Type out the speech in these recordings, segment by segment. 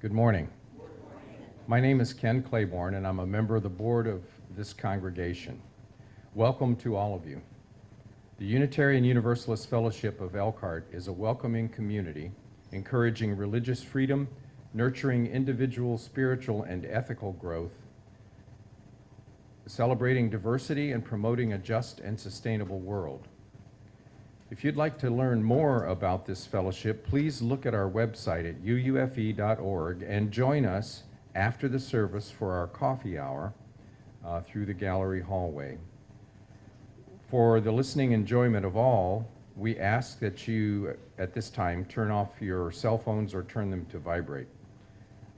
Good morning. My name is Ken Claiborne, and I'm a member of the board of this congregation. Welcome to all of you. The Unitarian Universalist Fellowship of Elkhart is a welcoming community, encouraging religious freedom, nurturing individual spiritual and ethical growth, celebrating diversity, and promoting a just and sustainable world. If you'd like to learn more about this fellowship, please look at our website at uufe.org and join us after the service for our coffee hour through the gallery hallway. For the listening enjoyment of all, we ask that you, at this time, turn off your cell phones or turn them to vibrate.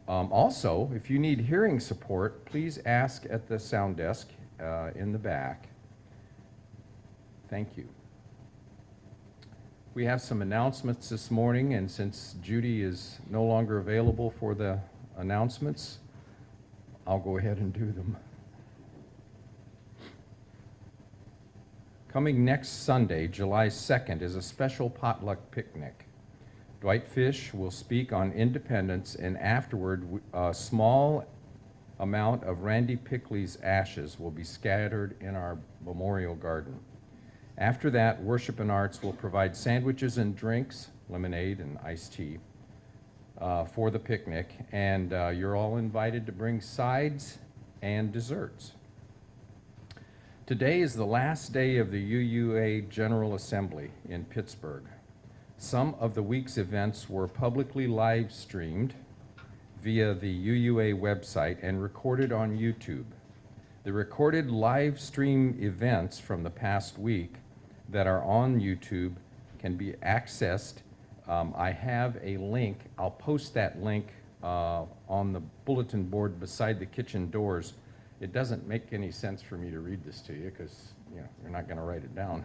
Also, if you need hearing support, please ask at the sound desk in the back. Thank you. We have some announcements this morning, and since Judy is no longer available for the announcements, I'll go ahead and do them. Coming next Sunday, July 2nd, is a special potluck picnic. Dwight Fish will speak on independence, and afterward, a small amount of Randy Pickley's ashes will be scattered in our memorial garden. After that, Worship and Arts will provide sandwiches and drinks, lemonade and iced tea, for the picnic, and you're all invited to bring sides and desserts. Today is the last day of the UUA General Assembly in Pittsburgh. Some of the week's events were publicly live streamed via the UUA website and recorded on YouTube. The recorded live stream events from the past week that are on YouTube can be accessed. I have a link. I'll post that link on the bulletin board beside the kitchen doors. It doesn't make any sense for me to read this to you because you're not going to write it down.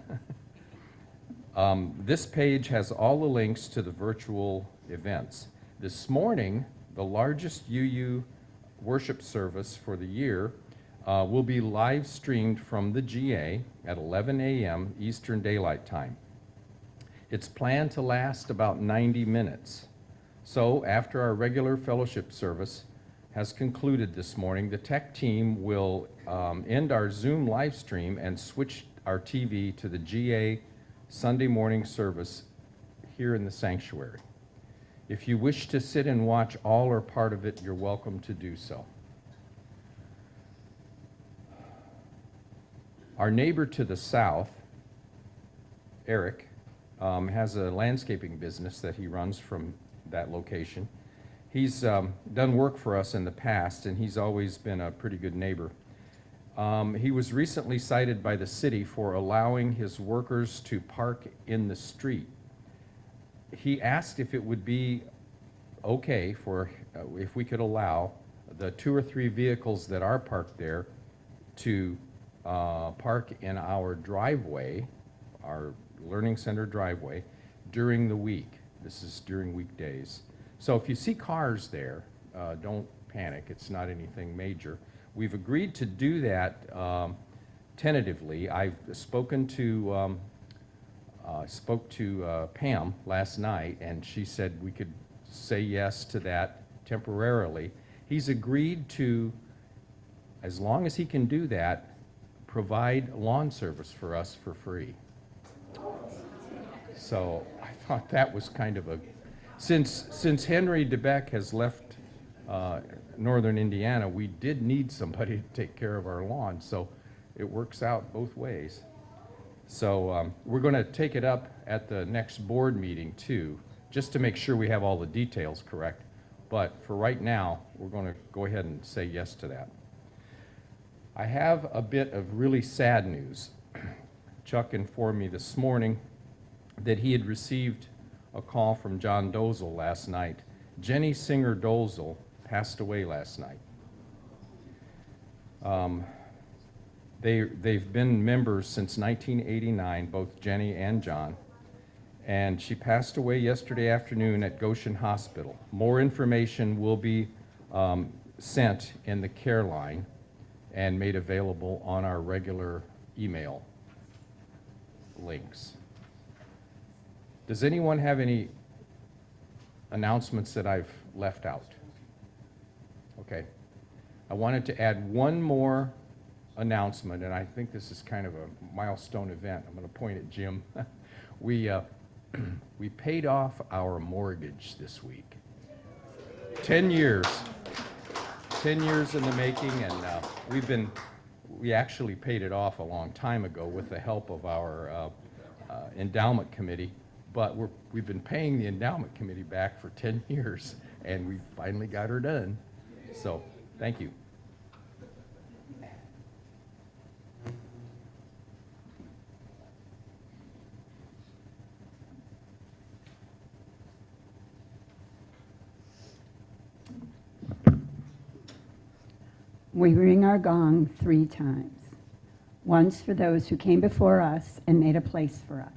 This page has all the links to the virtual events. This morning, the largest UU worship service for the year will be live streamed from the GA at 11 a.m. Eastern Daylight Time. It's planned to last about 90 minutes. So after our regular fellowship service has concluded this morning, the tech team will end our Zoom live stream and switch our TV to the GA Sunday morning service here in the sanctuary. If you wish to sit and watch all or part of it, you're welcome to do so. Our neighbor to the south, Eric, has a landscaping business that he runs from that location. He's done work for us in the past, and he's always been a pretty good neighbor. He was recently cited by the city for allowing his workers to park in the street. He asked if it would be okay for, if we could allow the 2 or 3 vehicles that are parked there to park in our driveway, our Learning Center driveway, during the week. This is during weekdays. So if you see cars there, don't panic. It's not anything major. We've agreed to do that tentatively. I've spoken to Pam last night, and she said we could say yes to that temporarily. He's agreed to, as long as he can do that, provide lawn service for us for free. So I thought that was kind of a, since Henry DeBeck has left northern Indiana, we did need somebody to take care of our lawn, so it works out both ways. So we're going to take it up at the next board meeting too, just to make sure we have all the details correct. But for right now, we're going to go ahead and say yes to that. I have a bit of really sad news. Chuck informed me this morning that he had received a call from John Dozel last night. Jenny Singer Dozel passed away last night. They've been members since 1989, both Jenny and John, and she passed away yesterday afternoon at Goshen Hospital. More information will be sent in the care line and made available on our regular email links. Does anyone have any announcements that I've left out? Okay. I wanted to add one more announcement, and I think this is kind of a milestone event. I'm going to point at Jim. We paid off our mortgage this week. 10 years. 10 years in the making, and we actually paid it off a long time ago with the help of our endowment committee, but we've been paying the endowment committee back for 10 years, and we finally got her done. So, thank you. We ring our gong 3 times. Once for those who came before us and made a place for us.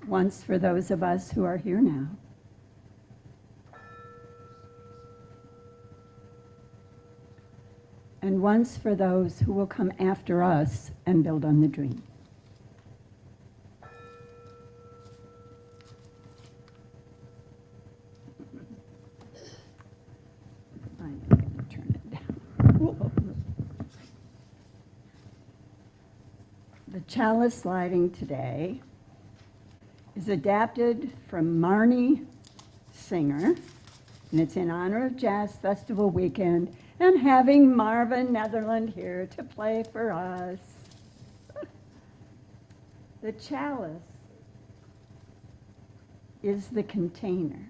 Once for those of us who are here now. And once for those who will come after us and build on the dream. I'm going to turn it down. The chalice lighting today is adapted from Marnie Singer, and it's in honor of Jazz Festival weekend and having Marva Netherland here to play for us. The chalice is the container,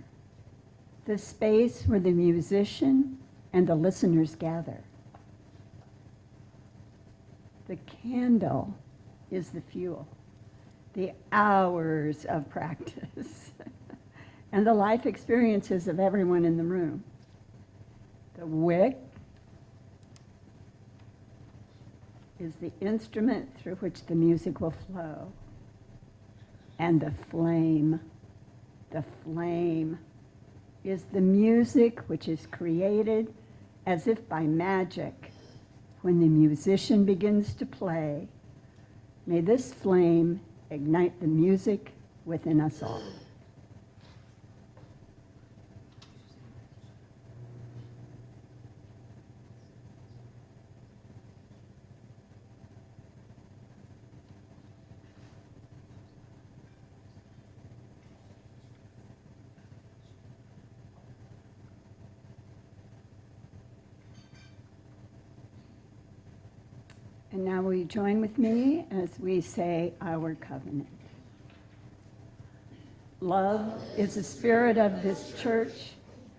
the space where the musician and the listeners gather. The candle is the fuel, the hours of practice, and the life experiences of everyone in the room. The wick is the instrument through which the music will flow. And the flame is the music which is created as if by magic when the musician begins to play. May this flame ignite the music within us all. And now will you join with me as we say our covenant? Love is the spirit of this church,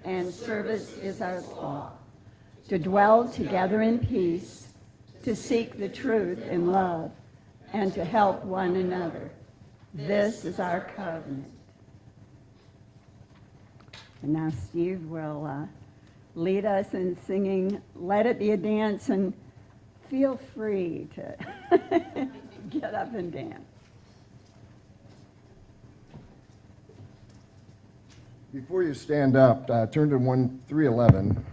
and service is our law. To dwell together in peace, to seek the truth in love, and to help one another. This is our covenant. And now Steve will lead us in singing Let It Be a Dance, and feel free to get up and dance. Before you stand up, turn to 311.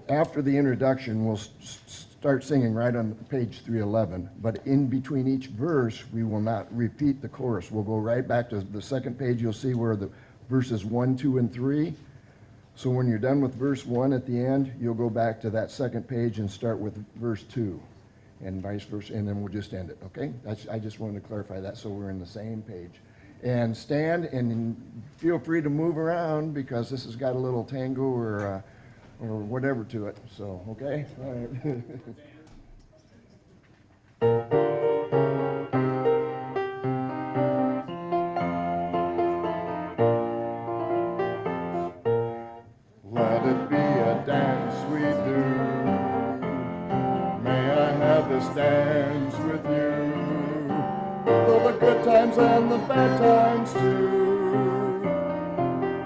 After the introduction, we'll start singing right on page 311, but in between each verse, we will not repeat the chorus. We'll go right back to the second page. You'll see where the verses 1, 2, and 3. So when you're done with verse 1 at the end, you'll go back to that second page and start with verse 2, and vice versa, and then we'll just end it, okay? I just wanted to clarify that so we're on the same page. And stand and feel free to move around because this has got a little tango or whatever to it, so, okay? All right. Let it be a dance we do. May I have this dance with you. Though the good times and the bad times too.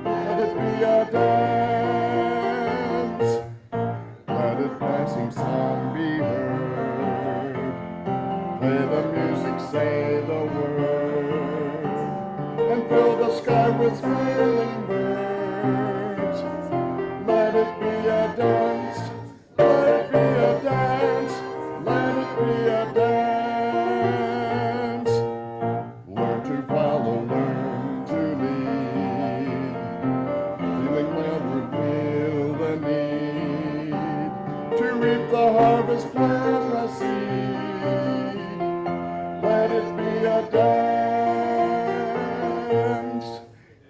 Let it be a dance. Let a dancing song be heard. Play the music, say the word, and fill the sky with smiling birds. Let it be a dance. Let it be a dance. Let it be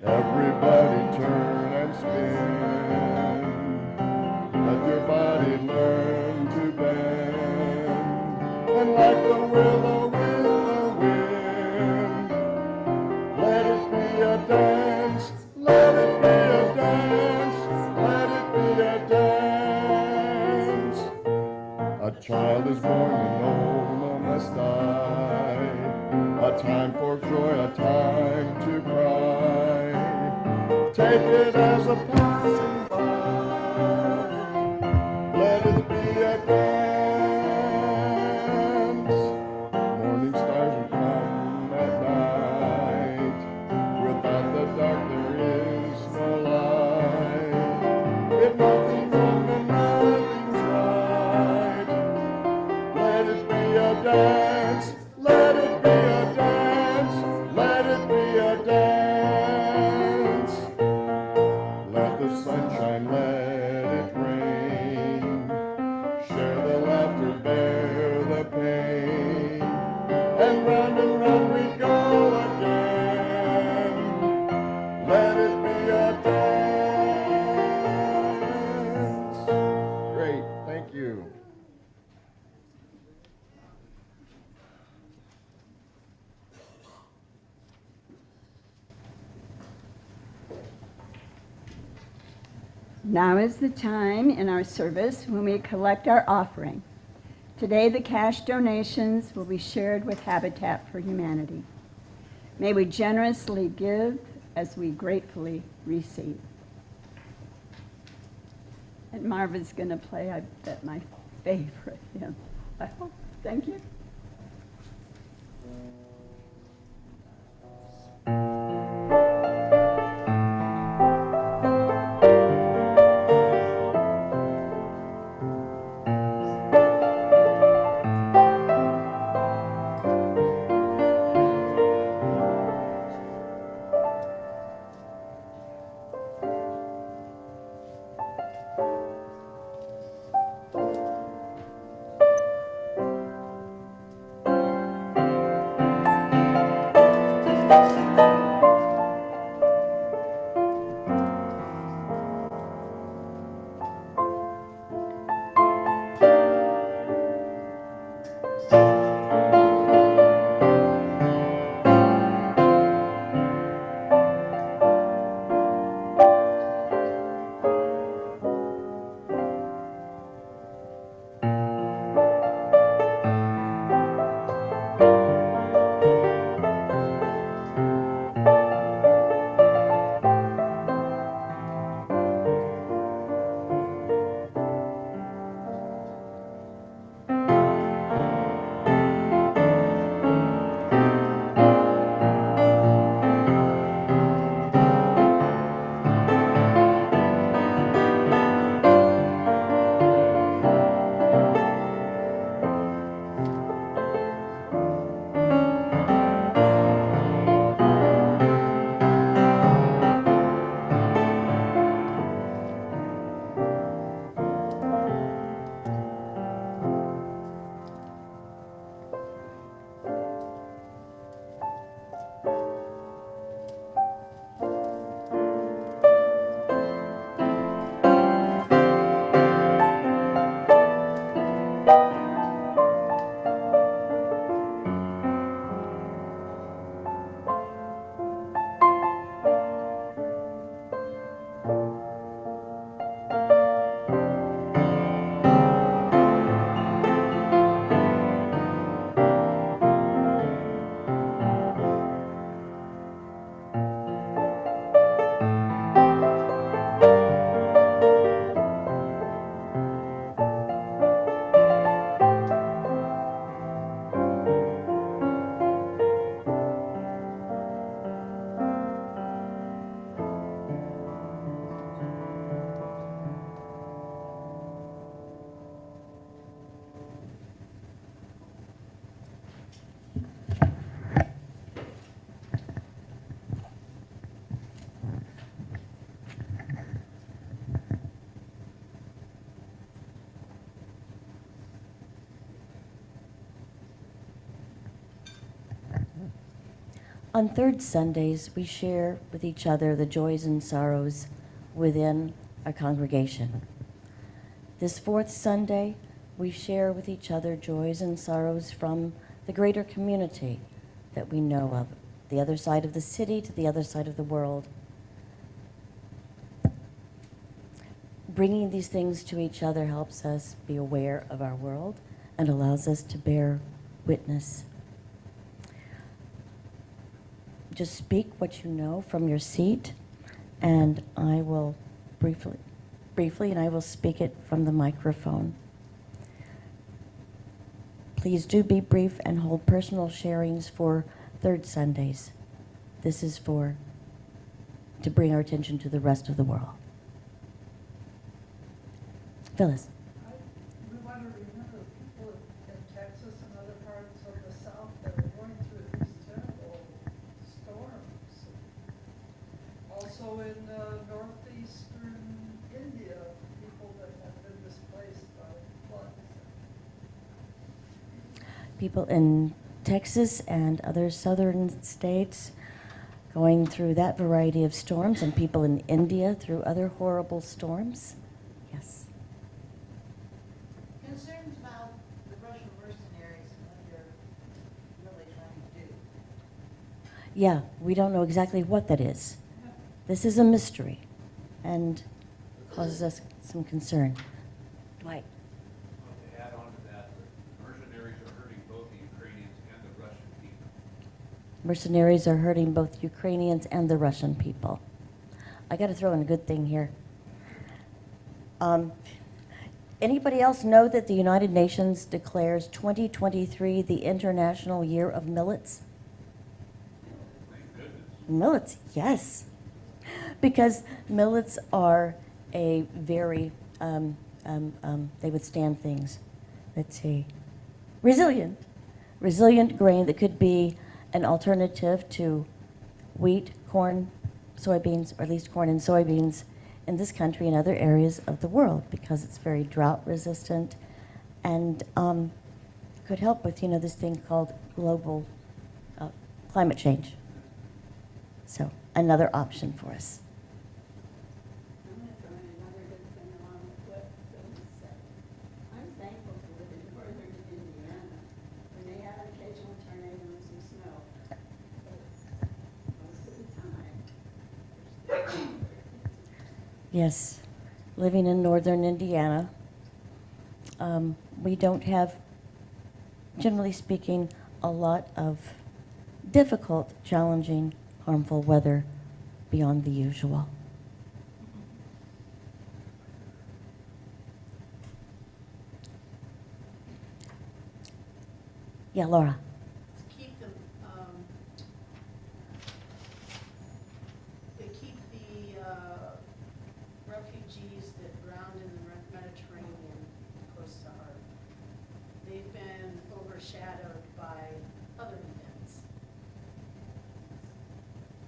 Everybody turn and spin. Let your body learn to bend. And like the willow with the wind, let it be a dance. Let it be a dance. Let it be a dance. A child is born and no one must die. A time for joy, a time to cry. Take it as a passing by. Let it be a dance. Morning stars will come at night. Without the dark there is no light. If nothing's wrong then nothing's right. Let it be a dance. Let it be a dance. Let it be a dance. Let the sunshine, let it rain. Share the laughter, bear the pain. And round we go again. Let it be a dance. Great, thank you. Now is the time in our service when we collect our offering. Today, the cash donations will be shared with Habitat for Humanity. May we generously give as we gratefully receive. And Marva's going to play, I bet, my favorite hymn. I hope. Thank you. On third Sundays, we share with each other the joys and sorrows within our congregation. This fourth Sunday, we share with each other joys and sorrows from the greater community that we know of, the other side of the city to the other side of the world. Bringing these things to each other helps us be aware of our world and allows us to bear witness. Just speak what you know from your seat, and I will briefly, and I will speak it from the microphone. Please do be brief and hold personal sharings for third Sundays. This is to bring our attention to the rest of the world. Phyllis. We want to remember people in Texas and other parts of the South that are going through these terrible storms. Also in northeastern India, people that have been displaced by floods. People in Texas and other southern states going through that variety of storms, and people in India through other horrible storms. Yes. Concerns about the Russian mercenaries and what they're really trying to do. Yeah, we don't know exactly what that is. This is a mystery and causes us some concern. Mike. To add on to that, the mercenaries are hurting both the Ukrainians and the Russian people. Mercenaries are hurting both Ukrainians and the Russian people. I got to throw in a good thing here. Anybody else know that the United Nations declares 2023 the International Year of Millets? Thank goodness. Millets, yes. Because millets are a very, they withstand things. Let's see. Resilient grain that could be an alternative to wheat, corn, soybeans, or at least corn and soybeans in this country and other areas of the world, because it's very drought resistant and could help with, this thing called global climate change. So another option for us. I'm going to throw in another good thing along with what Phyllis said. I'm thankful to live in northern Indiana, when they have occasional tornadoes and snow. But most of the time, Yes, living in northern Indiana, we don't have, generally speaking, a lot of difficult, challenging, harmful weather beyond the usual. Yeah, Laura. To keep them, they keep the refugees that drowned in the Mediterranean close to heart. They've been overshadowed by other events.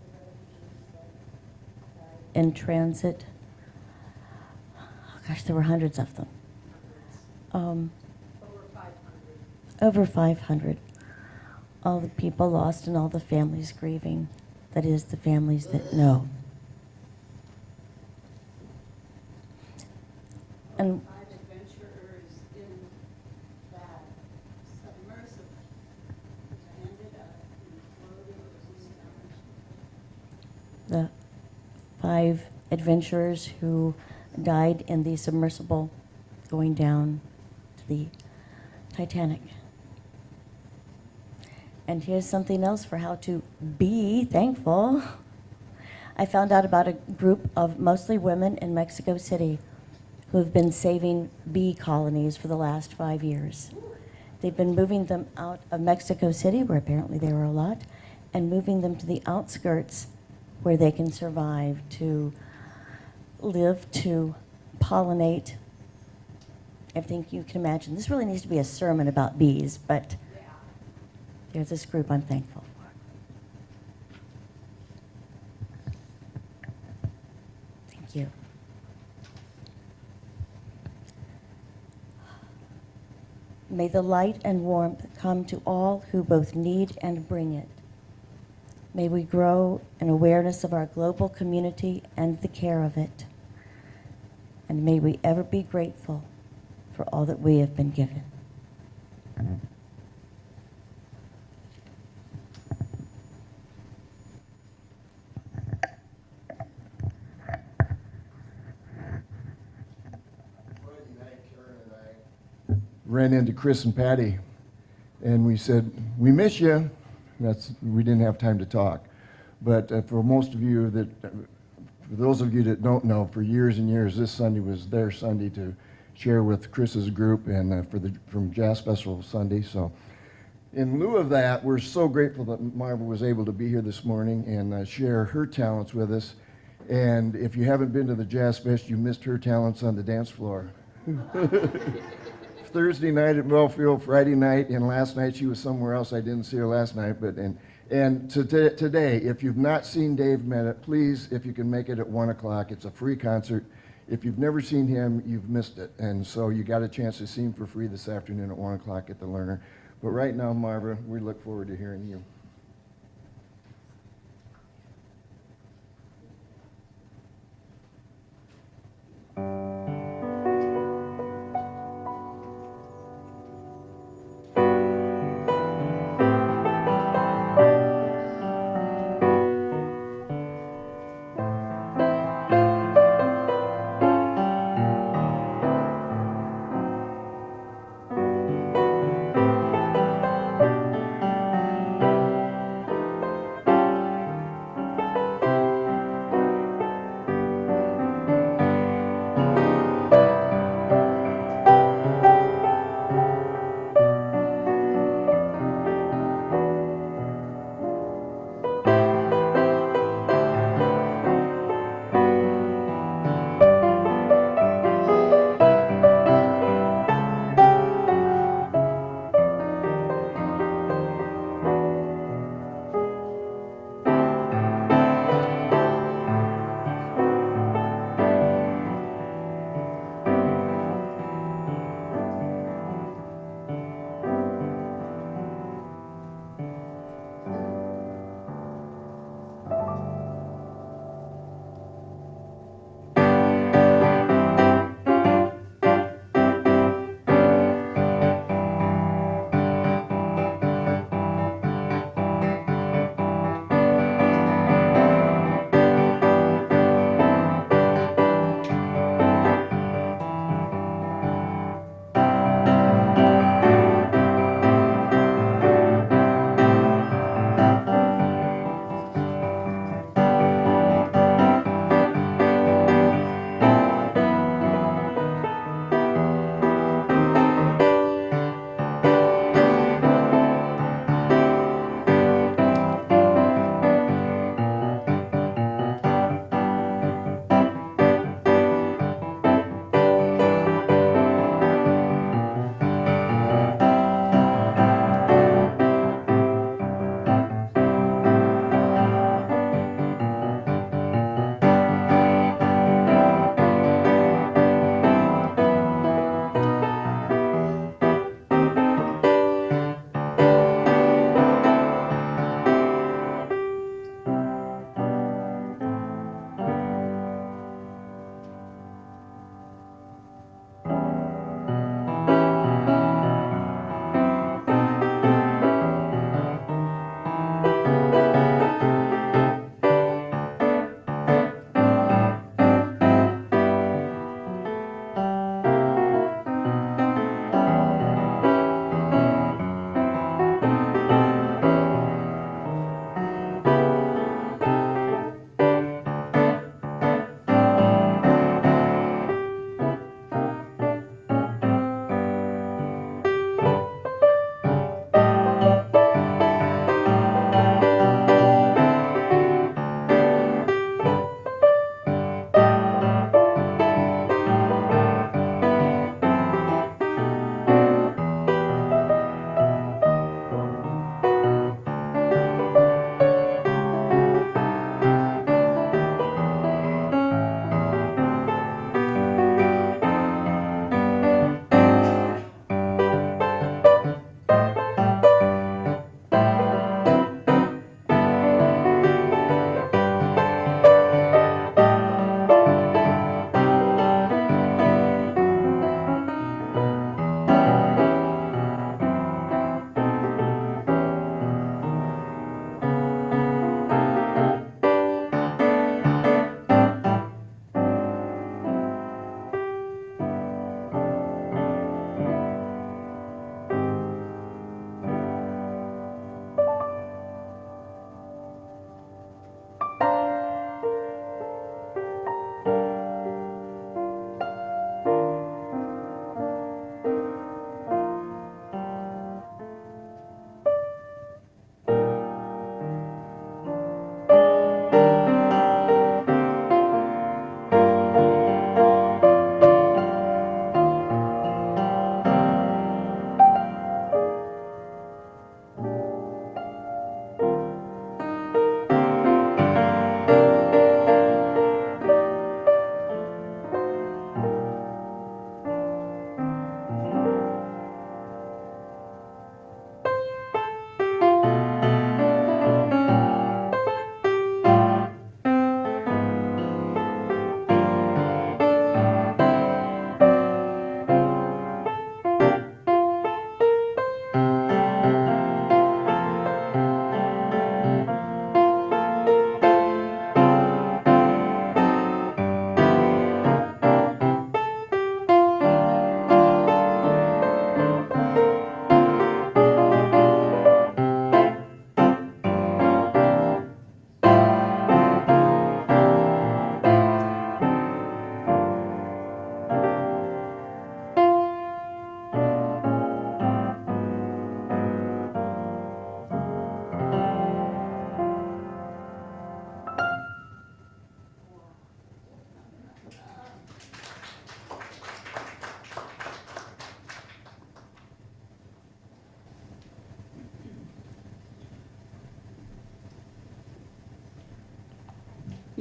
The refugees that died, In transit. Oh, gosh, there were hundreds of them. over 500. Over 500. All the people lost and all the families grieving. That is, the families that know. And 5 adventurers in that submersible ended up in floating. the 5 adventurers who died in the submersible going down to the Titanic. And here's something else for how to be thankful. I found out about a group of mostly women in Mexico City who have been saving bee colonies for the last 5 years. They've been moving them out of Mexico City, where apparently there were a lot, and moving them to the outskirts where they can survive, to live, to pollinate, everything you can imagine. This really needs to be a sermon about bees, but there's this group I'm thankful for. Thank you. May the light and warmth come to all who both need and bring it. May we grow in awareness of our global community and the care of it. And may we ever be grateful for all that we have been given. Friday night, Carolyn and I ran into Chris and Patty, and we said, "We miss you." We didn't have time to talk, but for most of you for those of you that don't know, for years and years, this Sunday was their Sunday to share with Chris's group and from Jazz Festival Sunday. So, in lieu of that, we're so grateful that Marva was able to be here this morning and share her talents with us. And if you haven't been to the Jazz Fest, you missed her talents on the dance floor. Thursday night at Wellfield, Friday night, and last night she was somewhere else. I didn't see her last night, but today, if you've not seen Dave Mennett, please, if you can make it at 1 o'clock, it's a free concert. If you've never seen him, you've missed it, and so you got a chance to see him for free this afternoon at 1 o'clock at the Lerner. But right now, Marva, we look forward to hearing you.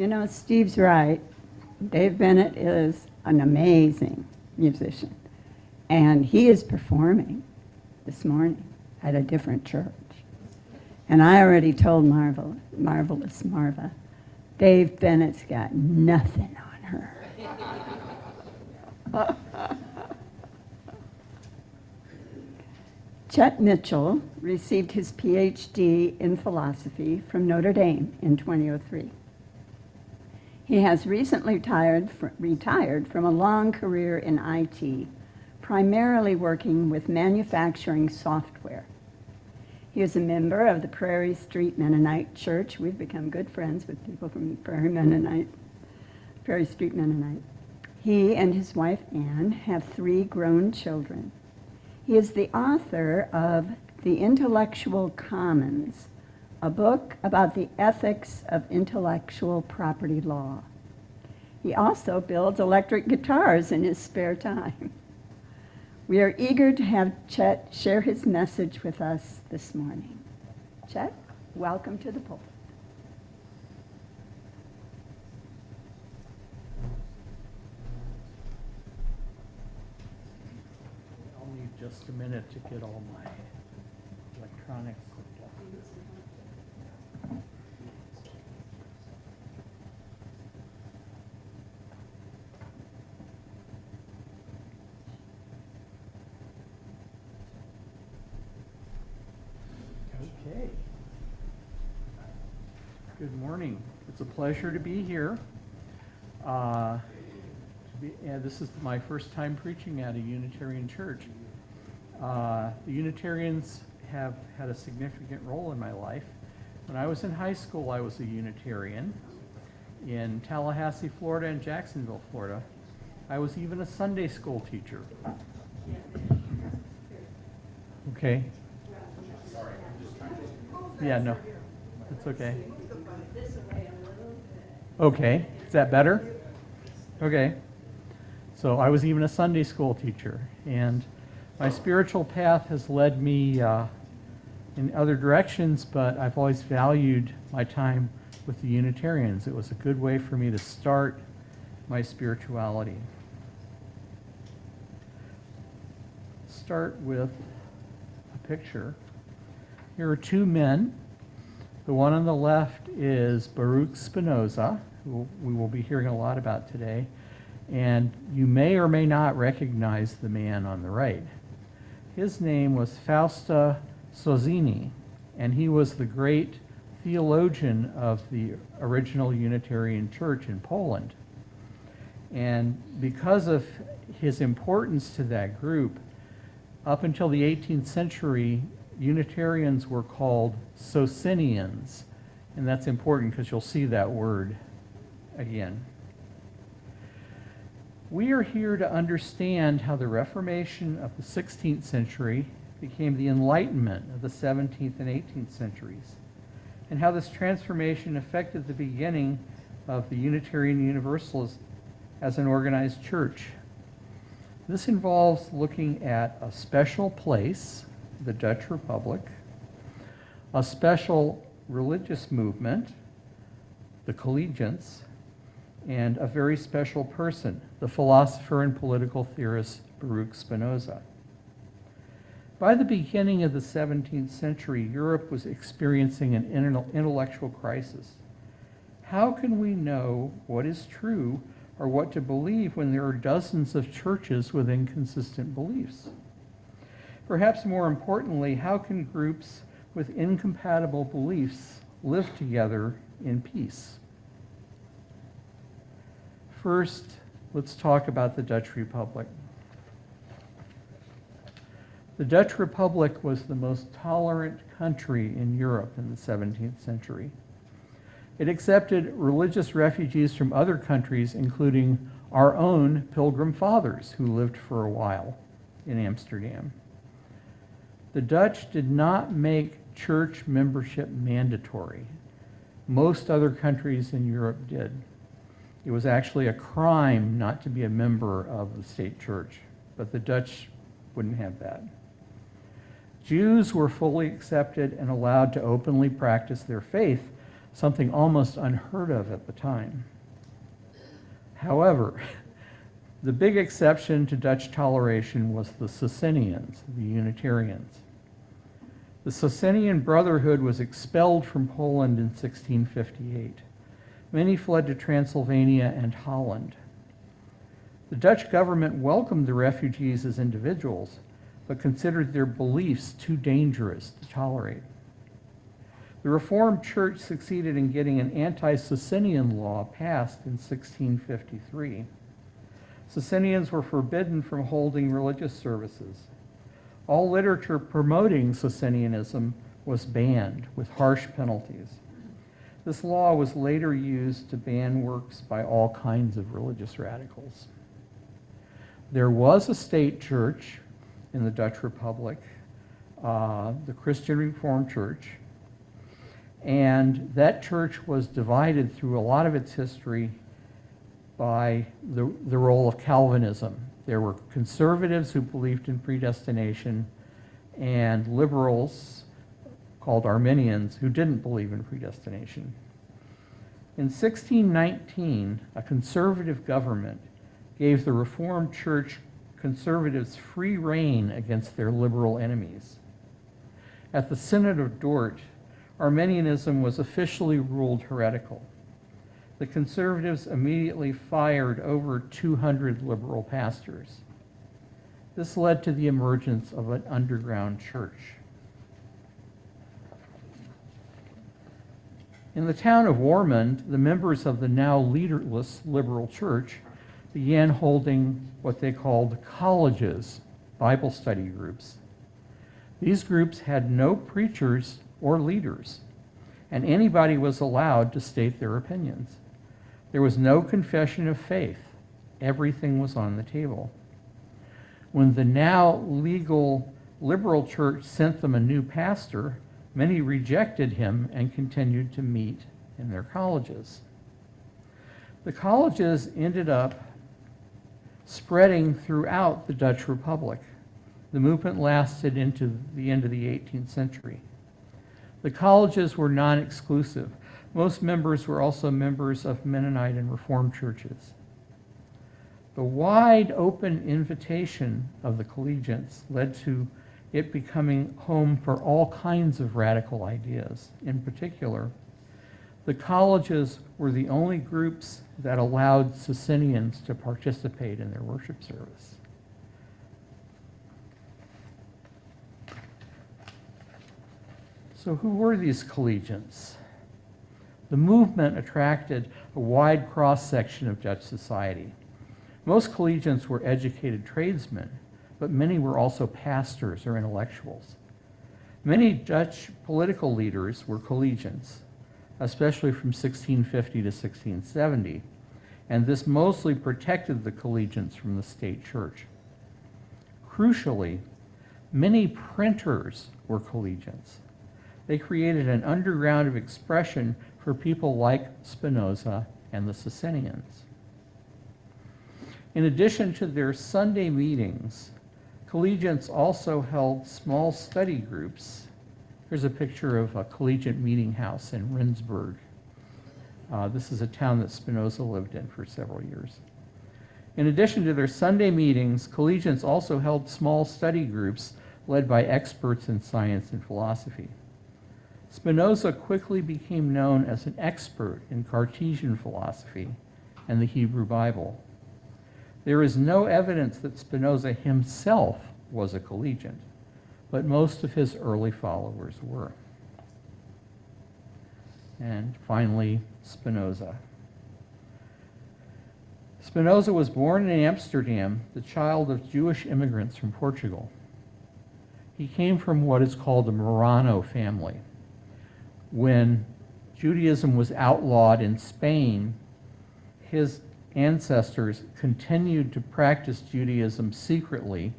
You know, Steve's right. Dave Bennett is an amazing musician. And he is performing this morning at a different church. And I already told Marvelous Marva, Dave Bennett's got nothing on her. Chett Mitchell received his PhD in philosophy from Notre Dame in 2003. He has recently retired from a long career in IT, primarily working with manufacturing software. He is a member of the Prairie Street Mennonite Church. We've become good friends with people from Prairie Street Mennonite. He and his wife, Ann, have 3 grown children. He is the author of The Intellectual Commons, a book about the ethics of intellectual property law. He also builds electric guitars in his spare time. We are eager to have Chett share his message with us this morning. Chett, welcome to the pulpit. I'll need just a minute to get all my electronics hooked up. Okay. Good morning. It's a pleasure to be here. This is my first time preaching at a Unitarian church. The Unitarians have had a significant role in my life. When I was in high school, I was a Unitarian in Tallahassee, Florida, and Jacksonville, Florida. I was even a Sunday school teacher. Okay. Yeah, no, it's okay. Okay, is that better? Okay. So I was even a Sunday school teacher, and my spiritual path has led me in other directions, but I've always valued my time with the Unitarians. It was a good way for me to start my spirituality. Start with a picture. Here are 2 men. The one on the left is Baruch Spinoza, who we will be hearing a lot about today. And you may or may not recognize the man on the right. His name was Fausta Sozzini, and he was the great theologian of the original Unitarian Church in Poland. And because of his importance to that group, up until the 18th century, Unitarians were called Socinians, and that's important because you'll see that word again. We are here to understand how the Reformation of the 16th century became the Enlightenment of the 17th and 18th centuries, and how this transformation affected the beginning of the Unitarian Universalists as an organized church. This involves looking at a special place, the Dutch Republic, a special religious movement, the collegiants, and a very special person, the philosopher and political theorist Baruch Spinoza. By the beginning of the 17th century, Europe was experiencing an intellectual crisis. How can we know what is true or what to believe when there are dozens of churches with inconsistent beliefs? Perhaps more importantly, how can groups with incompatible beliefs live together in peace? First, let's talk about the Dutch Republic. The Dutch Republic was the most tolerant country in Europe in the 17th century. It accepted religious refugees from other countries, including our own Pilgrim Fathers, who lived for a while in Amsterdam. The Dutch did not make church membership mandatory. Most other countries in Europe did. It was actually a crime not to be a member of the state church, but the Dutch wouldn't have that. Jews were fully accepted and allowed to openly practice their faith, something almost unheard of at the time. However, the big exception to Dutch toleration was the Socinians, the Unitarians. The Socinian Brotherhood was expelled from Poland in 1658. Many fled to Transylvania and Holland. The Dutch government welcomed the refugees as individuals, but considered their beliefs too dangerous to tolerate. The Reformed Church succeeded in getting an anti-Socinian law passed in 1653. Socinians were forbidden from holding religious services. All literature promoting Socinianism was banned with harsh penalties. This law was later used to ban works by all kinds of religious radicals. There was a state church in the Dutch Republic, the Christian Reformed Church, and that church was divided through a lot of its history by the role of Calvinism. There were conservatives who believed in predestination and liberals called Arminians who didn't believe in predestination. In 1619, a conservative government gave the Reformed Church conservatives free rein against their liberal enemies. At the Synod of Dort, Arminianism was officially ruled heretical. The conservatives immediately fired over 200 liberal pastors. This led to the emergence of an underground church. In the town of Warmond, the members of the now leaderless liberal church began holding what they called colleges, Bible study groups. These groups had no preachers or leaders, and anybody was allowed to state their opinions. There was no confession of faith. Everything was on the table. When the now legal liberal church sent them a new pastor, many rejected him and continued to meet in their colleges. The colleges ended up spreading throughout the Dutch Republic. The movement lasted into the end of the 18th century. The colleges were non-exclusive. Most members were also members of Mennonite and Reformed churches. The wide open invitation of the collegians led to it becoming home for all kinds of radical ideas. In particular, the colleges were the only groups that allowed Socinians to participate in their worship service. So who were these collegians? The movement attracted a wide cross-section of Dutch society. Most collegians were educated tradesmen, but many were also pastors or intellectuals. Many Dutch political leaders were collegians, especially from 1650 to 1670, and this mostly protected the collegians from the state church. Crucially, many printers were collegians. They created an underground of expression for people like Spinoza and the Socinians. In addition to their Sunday meetings, collegians also held small study groups. Here's a picture of a collegiate meeting house in Rendsburg. This is a town that Spinoza lived in for several years. In addition to their Sunday meetings, collegians also held small study groups led by experts in science and philosophy. Spinoza quickly became known as an expert in Cartesian philosophy and the Hebrew Bible. There is no evidence that Spinoza himself was a collegian, but most of his early followers were. And finally, Spinoza. Spinoza was born in Amsterdam, the child of Jewish immigrants from Portugal. He came from what is called a Marrano family. When Judaism was outlawed in Spain, his ancestors continued to practice Judaism secretly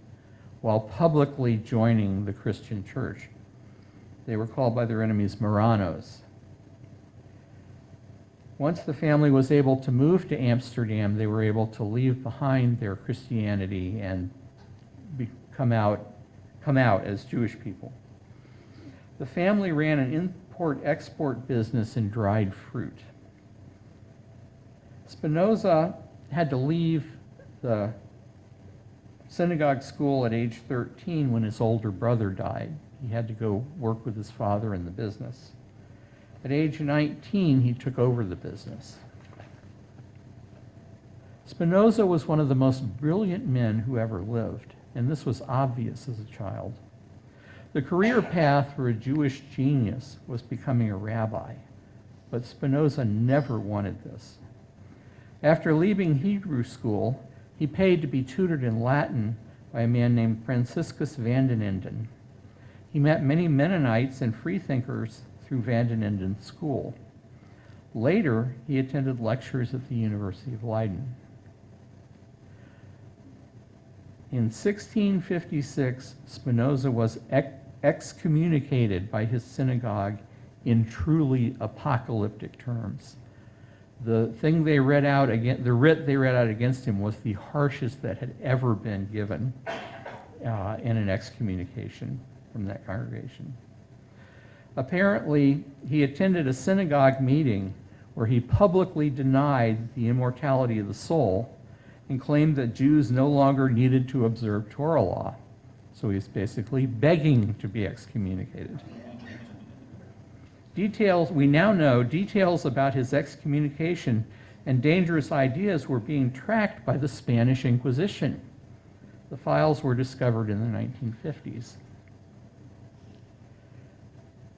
while publicly joining the Christian church. They were called by their enemies Marranos. Once the family was able to move to Amsterdam, they were able to leave behind their Christianity and come out as Jewish people. The family ran an import-export business in dried fruit. Spinoza had to leave the synagogue school at age 13 when his older brother died. He had to go work with his father in the business. At age 19, he took over the business. Spinoza was one of the most brilliant men who ever lived, and this was obvious as a child. The career path for a Jewish genius was becoming a rabbi, but Spinoza never wanted this. After leaving Hebrew school, he paid to be tutored in Latin by a man named Franciscus van den Enden. He met many Mennonites and freethinkers through van den Enden's school. Later, he attended lectures at the University of Leiden. In 1656, Spinoza was excommunicated by his synagogue in truly apocalyptic terms. The thing they read out the writ they read out against him was the harshest that had ever been given in an excommunication from that congregation. Apparently, he attended a synagogue meeting where he publicly denied the immortality of the soul and claimed that Jews no longer needed to observe Torah law. So he's basically begging to be excommunicated. We now know details about his excommunication and dangerous ideas were being tracked by the Spanish Inquisition. The files were discovered in the 1950s.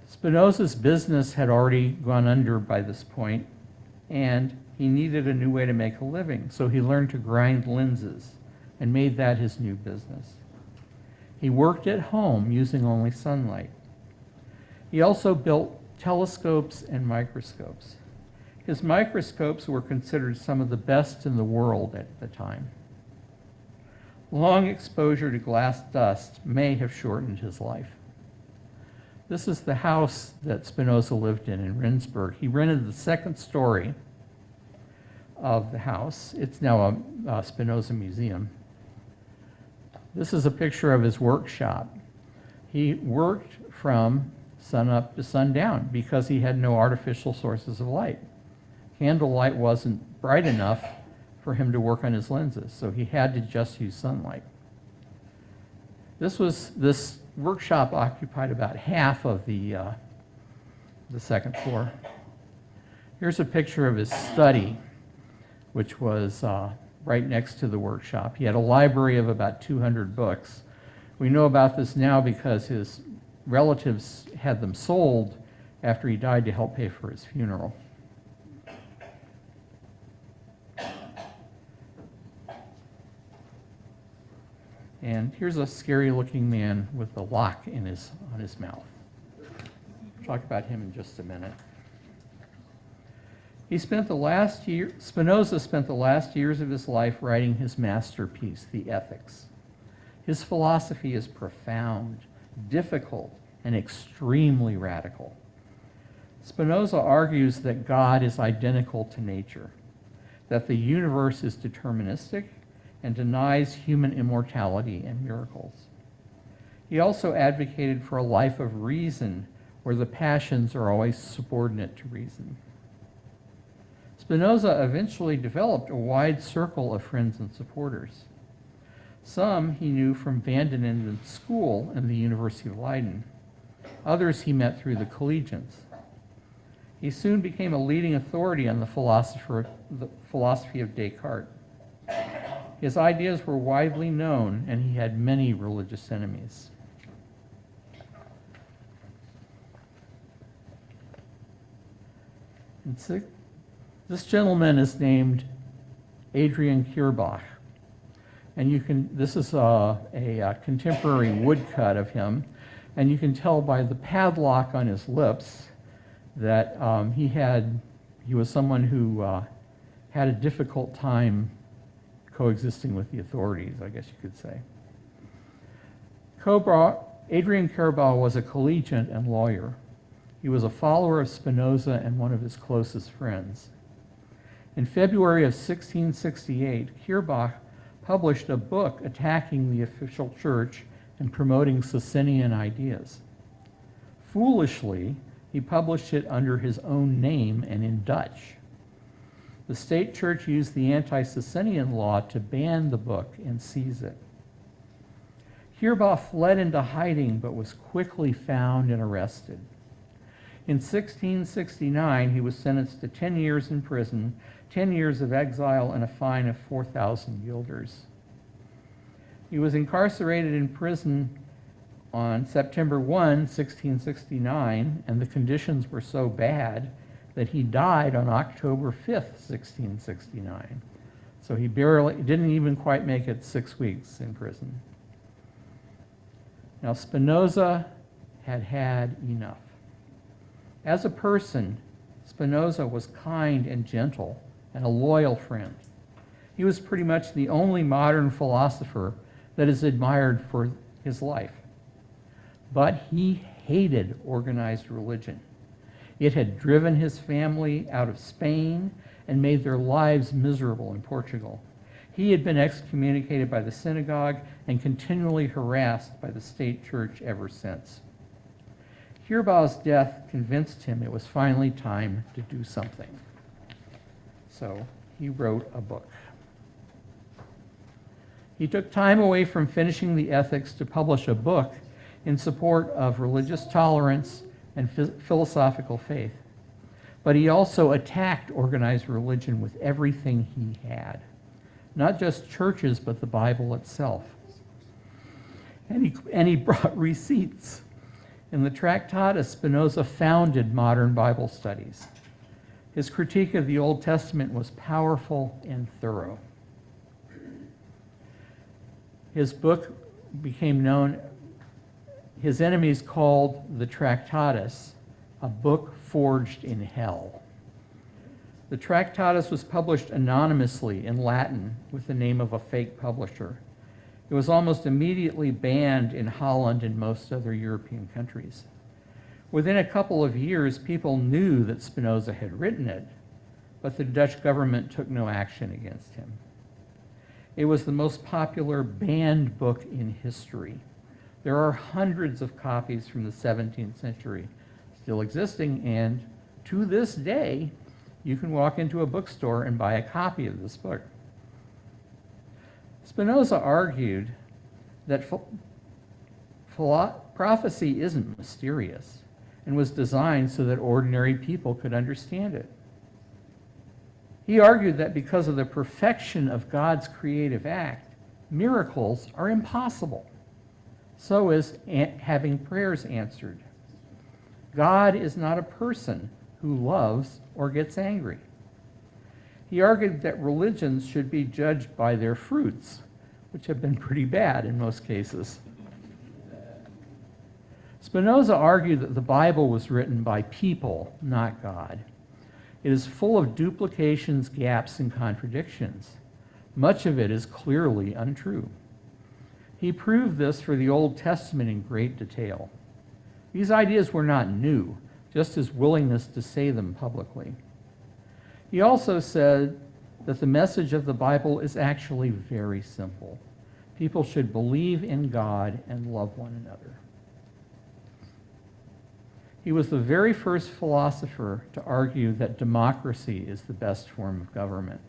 Spinoza's business had already gone under by this point, and he needed a new way to make a living, so he learned to grind lenses and made that his new business. He worked at home using only sunlight. He also built telescopes and microscopes. His microscopes were considered some of the best in the world at the time. Long exposure to glass dust may have shortened his life. This is the house that Spinoza lived in Rendsburg. He rented the second story of the house. It's now a Spinoza museum. This is a picture of his workshop. He worked from sunup to sundown because he had no artificial sources of light. Candlelight wasn't bright enough for him to work on his lenses, so he had to just use sunlight. This workshop occupied about half of the second floor. Here's a picture of his study, which was right next to the workshop. He had a library of about 200 books. We know about this now because his relatives had them sold after he died to help pay for his funeral. And here's a scary-looking man with a lock on his mouth. We'll talk about him in just a minute. Spinoza spent the last years of his life writing his masterpiece, The Ethics. His philosophy is profound, difficult, and extremely radical. Spinoza argues that God is identical to nature, that the universe is deterministic, and denies human immortality and miracles. He also advocated for a life of reason where the passions are always subordinate to reason. Spinoza eventually developed a wide circle of friends and supporters. Some he knew from van den Enden's school and the University of Leiden. Others he met through the collegians. He soon became a leading authority on the philosophy of Descartes. His ideas were widely known, and he had many religious enemies. This gentleman is named Adrian Kierbach, and this is a contemporary woodcut of him, and you can tell by the padlock on his lips that he was someone who had a difficult time coexisting with the authorities, I guess you could say. Adrian Kierbach was a collegian and lawyer. He was a follower of Spinoza and one of his closest friends. In February of 1668, Kierbach published a book attacking the official church and promoting Socinian ideas. Foolishly, He published it under his own name and in Dutch. The state church used the anti-Socinian law to ban the book and seize it. Hierbaugh fled into hiding but was quickly found and arrested. In 1669, he was sentenced to 10 years in prison, 10 years of exile, and a fine of 4,000 guilders. He was incarcerated in prison on September 1, 1669, and the conditions were so bad that he died on October 5th, 1669. So he didn't even quite make it 6 weeks in prison. Now, Spinoza had had enough. As a person, Spinoza was kind and gentle and a loyal friend. He was pretty much the only modern philosopher that is admired for his life. But he hated organized religion. It had driven his family out of Spain and made their lives miserable in Portugal. He had been excommunicated by the synagogue and continually harassed by the state church ever since. Hierbaugh's death convinced him it was finally time to do something. So he wrote a book. He took time away from finishing the Ethics to publish a book in support of religious tolerance and philosophical faith. But he also attacked organized religion with everything he had, not just churches, but the Bible itself. And he brought receipts. In the Tractatus, Spinoza founded modern Bible studies. His critique of the Old Testament was powerful and thorough. His book became known, his enemies called the Tractatus a book forged in hell. The Tractatus was published anonymously in Latin with the name of a fake publisher. It was almost immediately banned in Holland and most other European countries. Within a couple of years, people knew that Spinoza had written it, but the Dutch government took no action against him. It was the most popular banned book in history. There are hundreds of copies from the 17th century still existing, and to this day, you can walk into a bookstore and buy a copy of this book. Spinoza argued that prophecy isn't mysterious and was designed so that ordinary people could understand it. He argued that because of the perfection of God's creative act, miracles are impossible. So is having prayers answered. God is not a person who loves or gets angry. He argued that religions should be judged by their fruits, which have been pretty bad in most cases. Spinoza argued that the Bible was written by people, not God. It is full of duplications, gaps, and contradictions. Much of it is clearly untrue. He proved this for the Old Testament in great detail. These ideas were not new, just his willingness to say them publicly. He also said that the message of the Bible is actually very simple. People should believe in God and love one another. He was the very first philosopher to argue that democracy is the best form of government.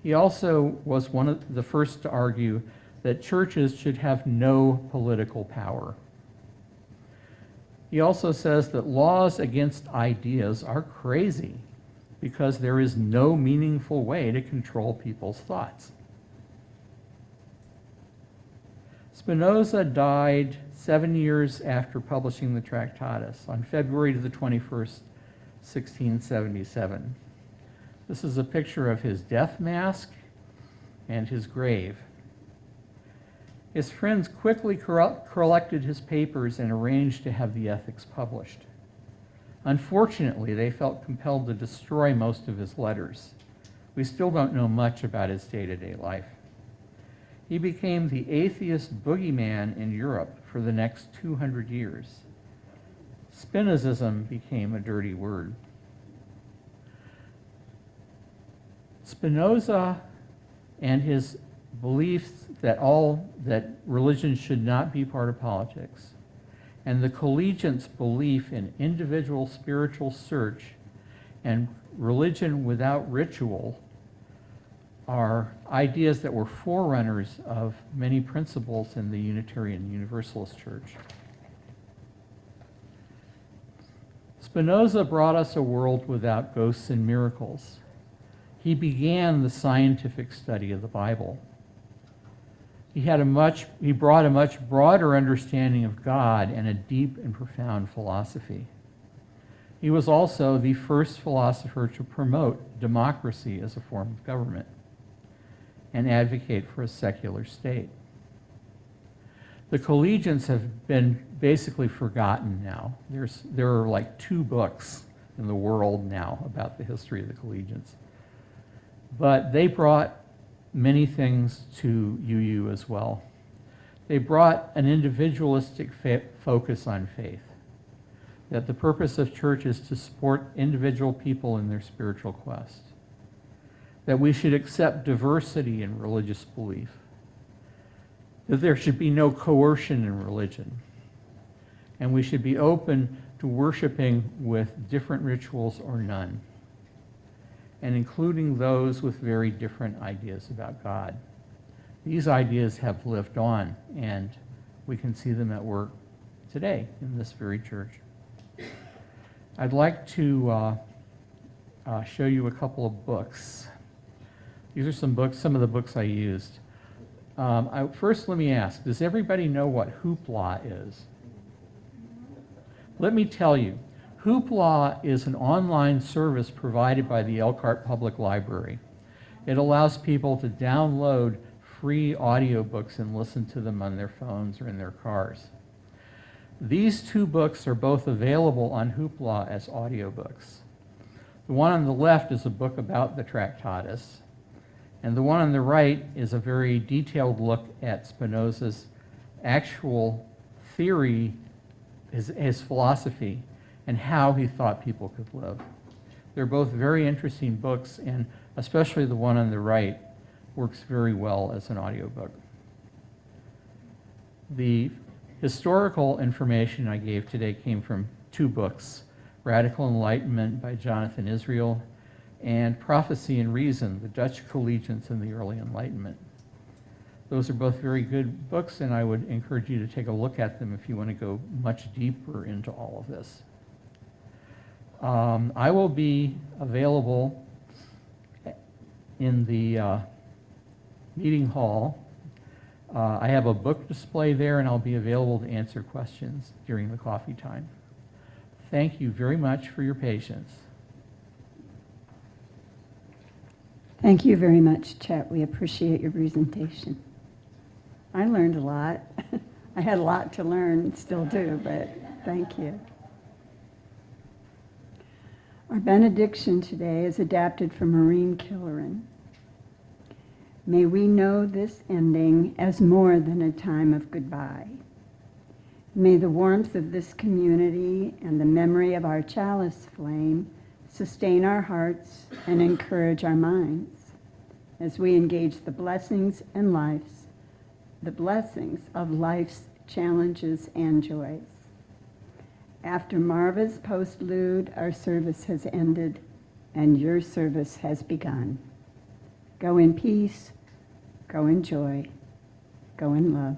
He also was one of the first to argue that churches should have no political power. He also says that laws against ideas are crazy because there is no meaningful way to control people's thoughts. Spinoza died 7 years after publishing the Tractatus on February the 21st, 1677. This is a picture of his death mask and his grave. His friends quickly collected his papers and arranged to have the Ethics published. Unfortunately, they felt compelled to destroy most of his letters. We still don't know much about his day-to-day life. He became the atheist boogeyman in Europe for the next 200 years. Spinozism became a dirty word. Spinoza and his beliefs that religion should not be part of politics, and the collegians' belief in individual spiritual search and religion without ritual are ideas that were forerunners of many principles in the Unitarian Universalist Church. Spinoza brought us a world without ghosts and miracles. He began the scientific study of the Bible. He brought a much broader understanding of God and a deep and profound philosophy. He was also the first philosopher to promote democracy as a form of government and advocate for a secular state. The collegians have been basically forgotten now. There are like 2 books in the world now about the history of the collegians. But they brought many things to UU as well. They brought an individualistic focus on faith, that the purpose of church is to support individual people in their spiritual quest, that we should accept diversity in religious belief, that there should be no coercion in religion, and we should be open to worshiping with different rituals or none, and including those with very different ideas about God. These ideas have lived on, and we can see them at work today in this very church. I'd like to show you a couple of books. These are some of the books I used. First, let me ask, does everybody know what hoopla is? Let me tell you, hoopla is an online service provided by the Elkhart Public Library. It allows people to download free audiobooks and listen to them on their phones or in their cars. These 2 books are both available on Hoopla as audiobooks. The one on the left is a book about the Tractatus, and the one on the right is a very detailed look at Spinoza's actual theory, his philosophy, and how he thought people could live. They're both very interesting books, and especially the one on the right works very well as an audiobook. The historical information I gave today came from 2 books, Radical Enlightenment by Jonathan Israel and Prophecy and Reason, the Dutch Collegians in the Early Enlightenment. Those are both very good books, and I would encourage you to take a look at them if you want to go much deeper into all of this. I will be available in the meeting hall. I have a book display there, and I'll be available to answer questions during the coffee time. Thank you very much for your patience. Thank you very much, Chett. We appreciate your presentation. I learned a lot. I had a lot to learn, still do, but thank you. Our benediction today is adapted from Maureen Killeran. May we know this ending as more than a time of goodbye. May the warmth of this community and the memory of our chalice flame sustain our hearts and encourage our minds as we engage the blessings of life's challenges and joys. After Marva's postlude, our service has ended and your service has begun. Go in peace, go in joy, go in love.